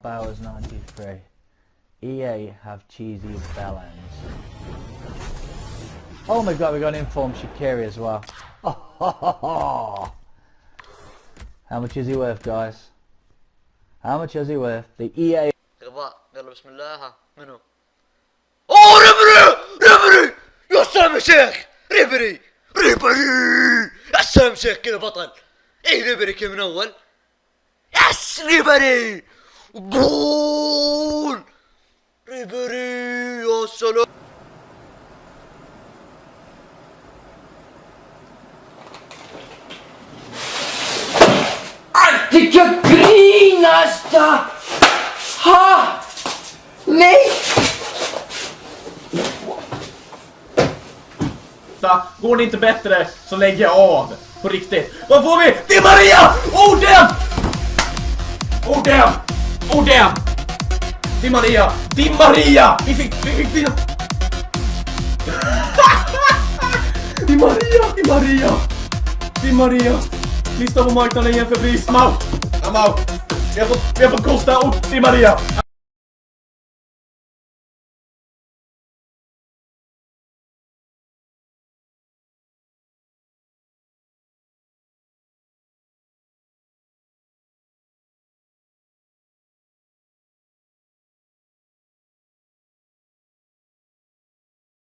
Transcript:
Bowers 93. EA have cheesy bellends. Oh my god, we got an informed Shaqiri as well. How much is he worth, guys? How much is he worth? The EA. غباء. يلا بسم الله. ها منو؟ اوه ريبري يا سلام يا شيخ. ريبري يا سلام شيخ كذا بطل. ايه ريبري كذا من اول. يس ريبري جول. ريبري يا سلام. Tycker grinas då! Ha! Nej! Går det inte bättre så lägger jag av. På riktigt. Vad får vi? Det är Maria! Oh damn! Oh damn! Oh damn! Det är Maria! Det är Maria! Vi fick dina... Det är Maria! Det är Maria! Det är Maria! Lista på marknaden igen för pris. I'm out! Vi har fått kosta och det är Maria!